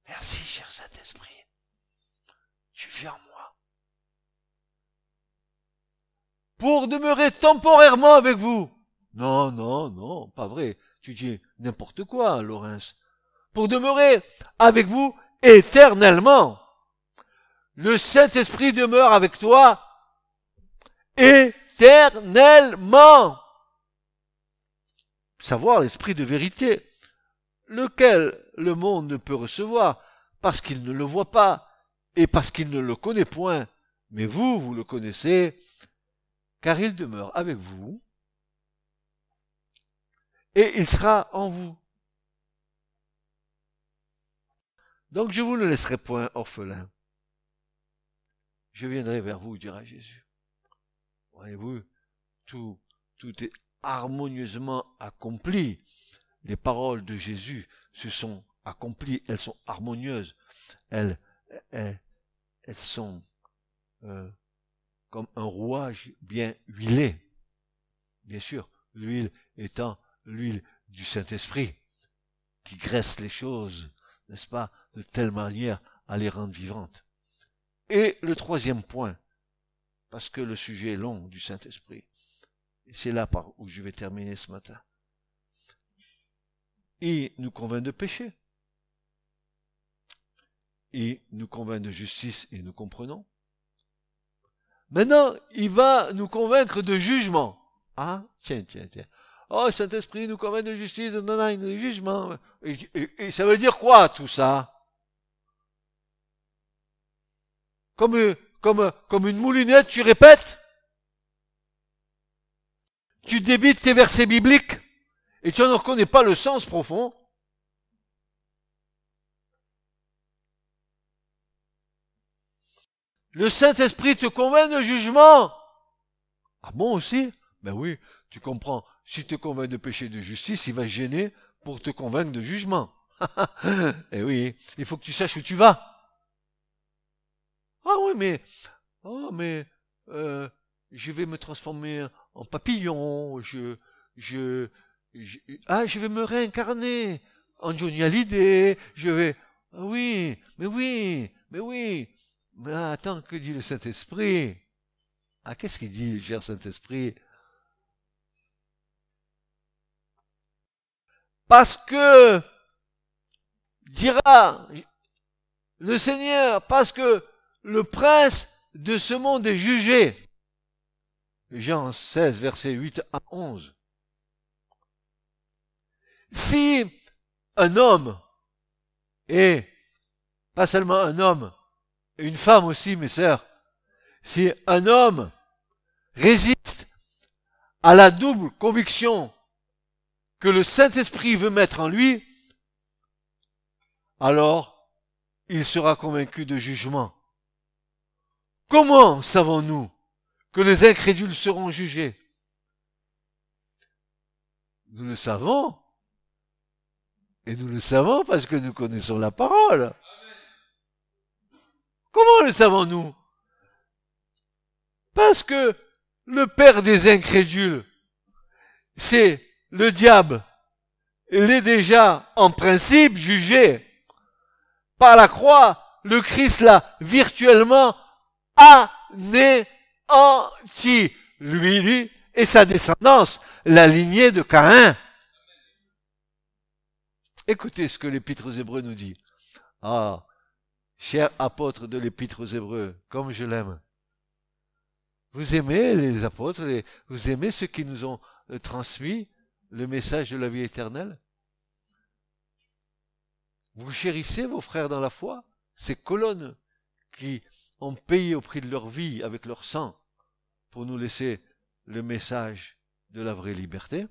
Merci, cher Saint-Esprit, tu viens en moi. Pour demeurer temporairement avec vous. Non, non, non, pas vrai. Tu dis n'importe quoi, Laurence. Pour demeurer avec vous éternellement. Le Saint-Esprit demeure avec toi éternellement. Savoir l'esprit de vérité, lequel le monde ne peut recevoir, parce qu'il ne le voit pas, et parce qu'il ne le connaît point. Mais vous, vous le connaissez, car il demeure avec vous, et il sera en vous. Donc je vous ne laisserai point orphelin. Je viendrai vers vous, dira Jésus. Voyez-vous, tout est harmonieusement accompli. Les paroles de Jésus se sont accomplies, elles sont harmonieuses. Elles sont comme un rouage bien huilé. Bien sûr, l'huile étant l'huile du Saint-Esprit, qui graisse les choses, n'est-ce pas, de telle manière à les rendre vivantes. Et le troisième point, parce que le sujet est long du Saint-Esprit, et c'est là par où je vais terminer ce matin. Il nous convainc de péché. Il nous convainc de justice et nous comprenons. Maintenant, il va nous convaincre de jugement. Ah, tiens. Oh, Saint-Esprit nous convainc de justice, de jugement. Et ça veut dire quoi, tout ça? Comme une moulinette, tu répètes? Tu débites tes versets bibliques et tu ne reconnais pas le sens profond? Le Saint-Esprit te convainc de jugement. Ah bon aussi? Ben oui, tu comprends. S'il te convainc de péché et de justice, il va se gêner pour te convaincre de jugement. Eh oui, il faut que tu saches où tu vas. Ah oui, mais je vais me transformer en papillon, je vais me réincarner en Johnny Hallyday, oui. Mais attends, que dit le Saint-Esprit? Ah, qu'est-ce qu'il dit, le cher Saint-Esprit? Parce que, dira le Seigneur, parce que le prince de ce monde est jugé. Jean 16, versets 8 à 11. Si un homme, et pas seulement un homme, et une femme aussi, mes sœurs, si un homme résiste à la double conviction que le Saint-Esprit veut mettre en lui, alors il sera convaincu de jugement. Comment savons-nous que les incrédules seront jugés? Nous le savons. Et nous le savons parce que nous connaissons la parole. Comment le savons-nous? Parce que le père des incrédules, c'est le diable. Il est déjà en principe jugé. Par la croix, le Christ l'a virtuellement anéanti. Lui et sa descendance, la lignée de Caïn. Écoutez ce que l'Épître aux Hébreux nous dit. Ah, cher apôtre de l'Épître aux Hébreux, comme je l'aime. Vous aimez les apôtres, vous aimez ceux qui nous ont transmis le message de la vie éternelle? Vous chérissez vos frères dans la foi, ces colonnes qui ont payé au prix de leur vie avec leur sang pour nous laisser le message de la vraie liberté?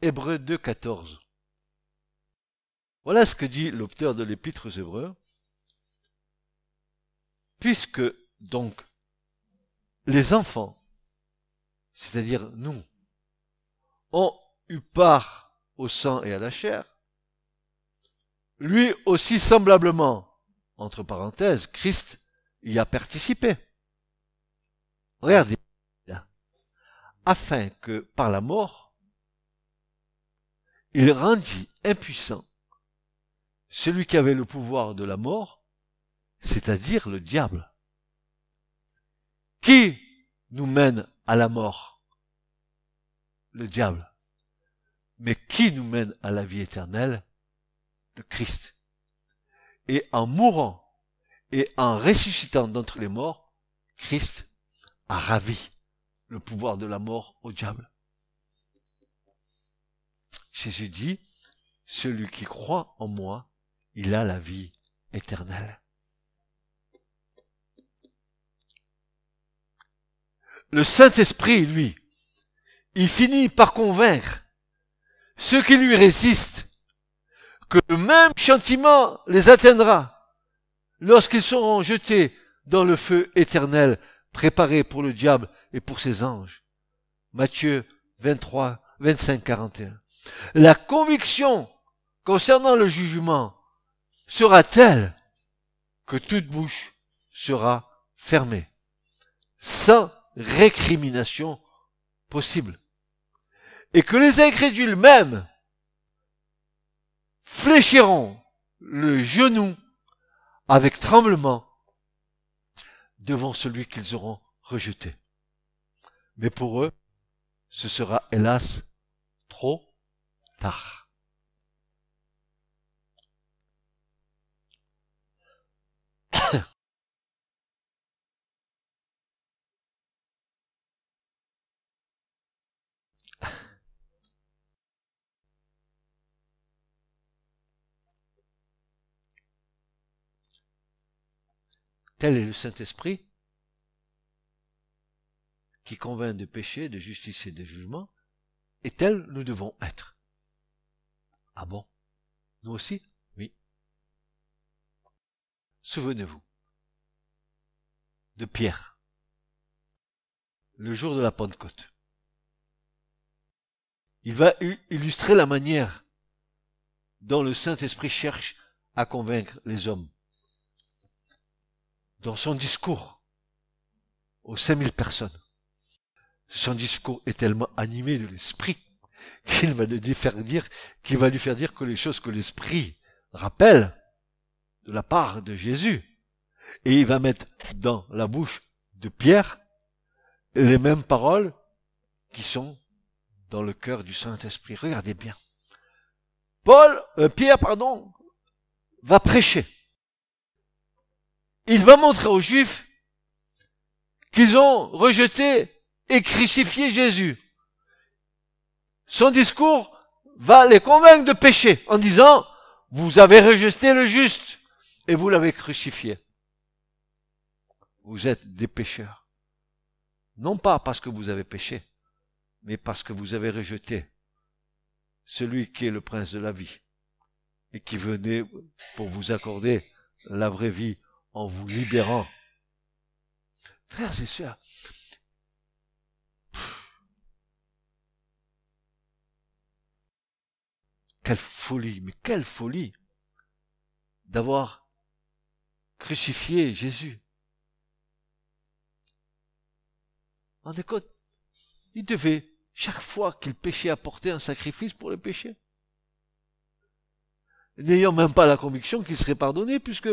Hébreux 2, 14. Voilà ce que dit l'auteur de l'Épître aux Hébreux. Puisque, donc, les enfants, c'est-à-dire nous, ont eu part au sang et à la chair, lui aussi semblablement, entre parenthèses, Christ y a participé. Regardez, afin que par la mort, il rendit impuissant celui qui avait le pouvoir de la mort, c'est-à-dire le diable. Qui nous mène à la mort? Le diable. Mais qui nous mène à la vie éternelle? Le Christ. Et en mourant et en ressuscitant d'entre les morts, Christ a ravi le pouvoir de la mort au diable. Jésus dit, celui qui croit en moi, il a la vie éternelle. Le Saint-Esprit, lui, il finit par convaincre ceux qui lui résistent que le même châtiment les atteindra lorsqu'ils seront jetés dans le feu éternel préparé pour le diable et pour ses anges. Matthieu 23, 25, 41. La conviction concernant le jugement sera telle que toute bouche sera fermée, sans récrimination possible. Et que les incrédules même fléchiront le genou avec tremblement devant celui qu'ils auront rejeté. Mais pour eux, ce sera hélas trop tard. Tel est le Saint-Esprit qui convainc de péché, de justice et de jugement, et tel nous devons être. Ah bon? Nous aussi? Oui. Souvenez-vous de Pierre, le jour de la Pentecôte. Il va illustrer la manière dont le Saint-Esprit cherche à convaincre les hommes. Dans son discours aux 5000 personnes, son discours est tellement animé de l'Esprit qu'il va lui faire dire que les choses que l'Esprit rappelle de la part de Jésus, et il va mettre dans la bouche de Pierre les mêmes paroles qui sont dans le cœur du Saint-Esprit. Regardez bien. Pierre, va prêcher. Il va montrer aux Juifs qu'ils ont rejeté et crucifié Jésus. Son discours va les convaincre de péché en disant, vous avez rejeté le juste et vous l'avez crucifié. Vous êtes des pécheurs. Non pas parce que vous avez péché, mais parce que vous avez rejeté celui qui est le prince de la vie et qui venait pour vous accorder la vraie vie en vous libérant. Frères et sœurs, quelle folie, mais quelle folie d'avoir crucifié Jésus. Rendez compte, il devait, chaque fois qu'il péchait, apporter un sacrifice pour le péché. N'ayant même pas la conviction qu'il serait pardonné, puisque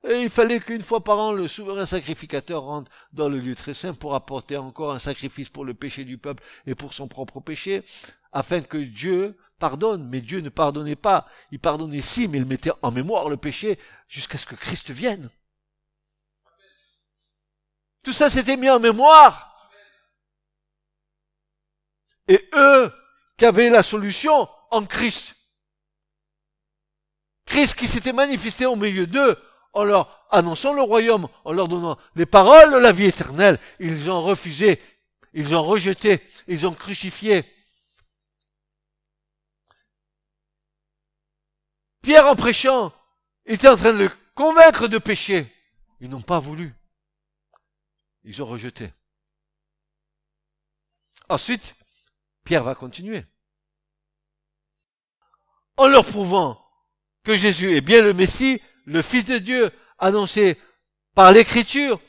il fallait qu'une fois par an, le souverain sacrificateur rentre dans le lieu très saint pour apporter encore un sacrifice pour le péché du peuple et pour son propre péché, afin que Dieu pardonne. Mais Dieu ne pardonnait pas. Il pardonnait si, mais il mettait en mémoire le péché jusqu'à ce que Christ vienne. Tout ça s'était mis en mémoire. Et eux qui avaient la solution en Christ. Christ qui s'était manifesté au milieu d'eux en leur annonçant le royaume, en leur donnant les paroles de la vie éternelle. Ils ont refusé, ils ont rejeté, ils ont crucifié. Pierre, en prêchant, était en train de le convaincre de péché. Ils n'ont pas voulu. Ils ont rejeté. Ensuite, Pierre va continuer. En leur prouvant que Jésus est bien le Messie, le Fils de Dieu, annoncé par l'Écriture,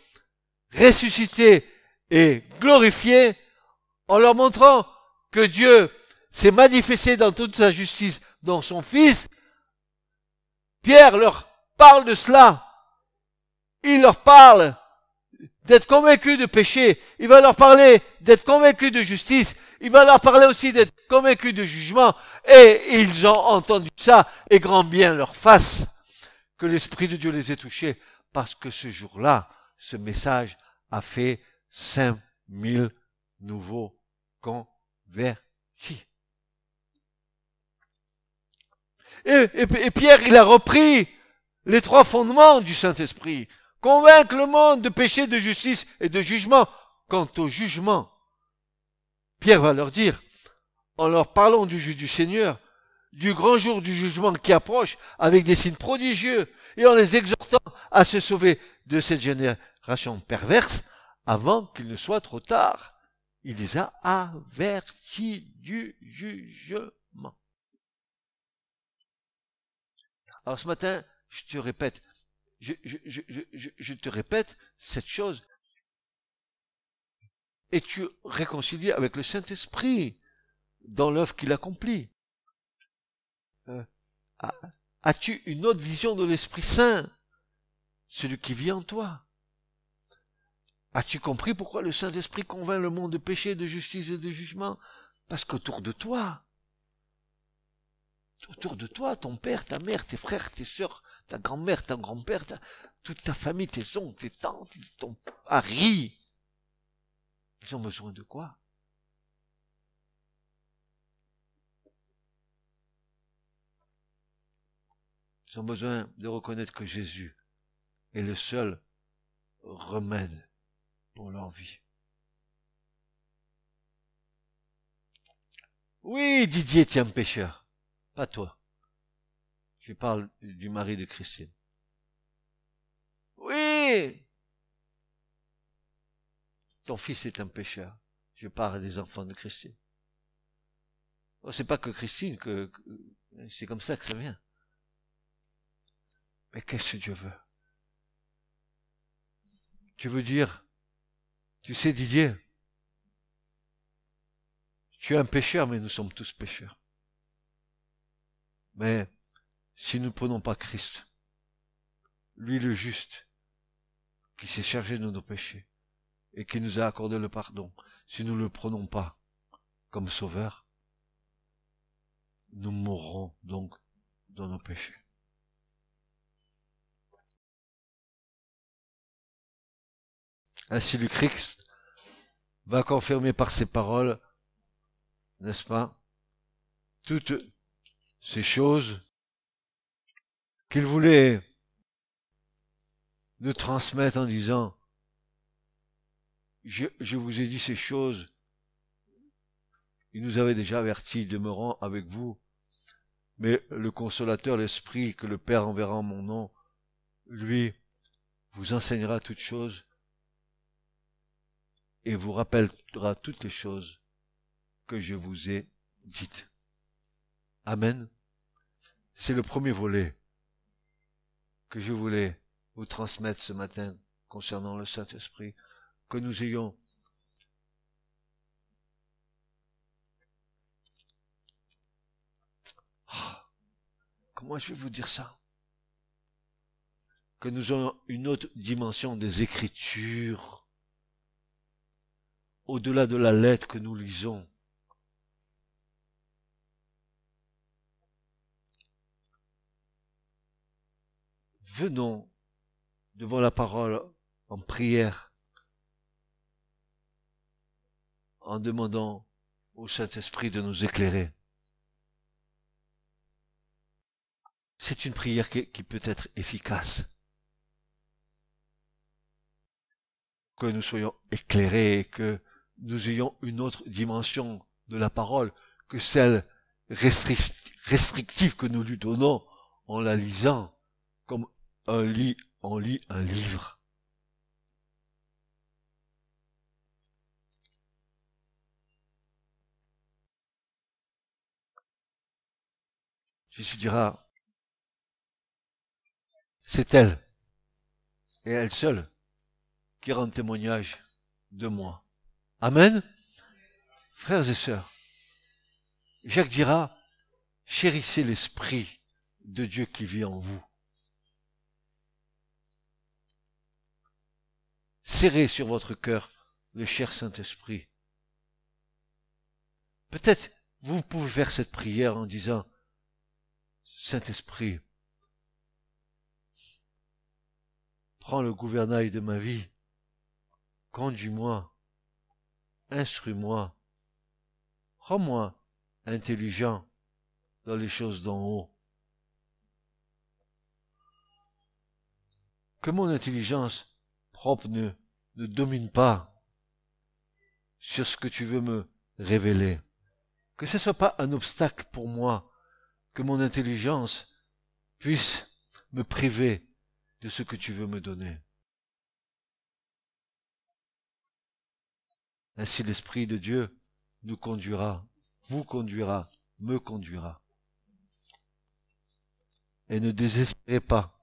ressuscité et glorifié, en leur montrant que Dieu s'est manifesté dans toute sa justice dans son Fils, Pierre leur parle de cela. Il leur parle d'être convaincus de péché. Il va leur parler d'être convaincus de justice. Il va leur parler aussi d'être convaincus de jugement. Et ils ont entendu ça, et grand bien leur fasse que l'Esprit de Dieu les ait touchés, parce que ce jour-là, ce message a fait 5000 nouveaux convertis. Et Pierre, il a repris les 3 fondements du Saint-Esprit. Convaincre le monde de péché, de justice et de jugement. Quant au jugement, Pierre va leur dire, en leur parlant du jugement du Seigneur, du grand jour du jugement qui approche, avec des signes prodigieux, et en les exhortant à se sauver de cette génération perverse, avant qu'il ne soit trop tard. Il les a avertis du jugement. Alors ce matin, je te répète, je te répète cette chose. Es-tu réconcilié avec le Saint-Esprit dans l'œuvre qu'il accomplit? As-tu une autre vision de l'Esprit Saint, celui qui vit en toi? As-tu compris pourquoi le Saint-Esprit convainc le monde de péché, de justice et de jugement? Parce qu'autour de toi, ton père, ta mère, tes frères, tes sœurs, ta grand-mère, ton grand-père, toute ta famille, tes oncles, tes tantes, ton mari, ils ont besoin de quoi? Ils ont besoin de reconnaître que Jésus est le seul remède pour leur vie. Oui, Didier est un pécheur. Pas toi. Je parle du mari de Christine. Oui, ton fils est un pécheur. Je parle des enfants de Christine. Oh, c'est pas que Christine, c'est comme ça que ça vient. Mais qu'est-ce que Dieu veut? Tu veux dire, tu sais Didier, tu es un pécheur, mais nous sommes tous pécheurs. Mais si nous ne prenons pas Christ, lui le juste, qui s'est chargé de nos péchés et qui nous a accordé le pardon, si nous ne le prenons pas comme sauveur, nous mourrons donc dans nos péchés. Ainsi le Christ va confirmer par ses paroles, n'est-ce pas, toutes ces choses qu'il voulait nous transmettre en disant, je vous ai dit ces choses, il nous avait déjà avertis, demeurant avec vous, mais le consolateur, l'Esprit que le Père enverra en mon nom, lui, vous enseignera toutes choses et vous rappellera toutes les choses que je vous ai dites. Amen. C'est le premier volet que je voulais vous transmettre ce matin concernant le Saint-Esprit, que nous ayons comment je vais vous dire ça? Que nous ayons une autre dimension des Écritures, au-delà de la lettre que nous lisons. Venons devant la parole en prière, en demandant au Saint-Esprit de nous éclairer. C'est une prière qui peut être efficace. Que nous soyons éclairés, que nous ayons une autre dimension de la parole que celle restrictive que nous lui donnons en la lisant comme on lit un livre. Jésus dira, c'est elle, et elle seule, qui rend témoignage de moi. Amen. Frères et sœurs, Jacques dira, chérissez l'Esprit de Dieu qui vit en vous. Serrez sur votre cœur le cher Saint-Esprit. Peut-être vous pouvez faire cette prière en disant, Saint-Esprit, prends le gouvernail de ma vie, conduis-moi, instruis-moi, rends-moi intelligent dans les choses d'en haut. Que mon intelligence propre ne domine pas sur ce que tu veux me révéler. Que ce ne soit pas un obstacle pour moi, que mon intelligence puisse me priver de ce que tu veux me donner. Ainsi l'Esprit de Dieu nous conduira, vous conduira, me conduira. Et ne désespérez pas,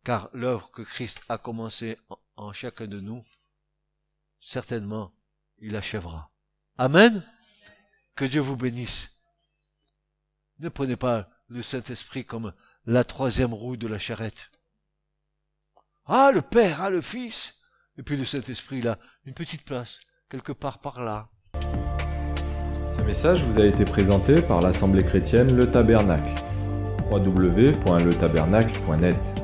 car l'œuvre que Christ a commencée en chacun de nous, certainement, il achèvera. Amen. Que Dieu vous bénisse. Ne prenez pas le Saint-Esprit comme la troisième roue de la charrette. Ah, le Père, ah, le Fils, et puis le Saint-Esprit, il a une petite place, quelque part par là. Ce message vous a été présenté par l'Assemblée chrétienne Le Tabernacle. www.letabernacle.net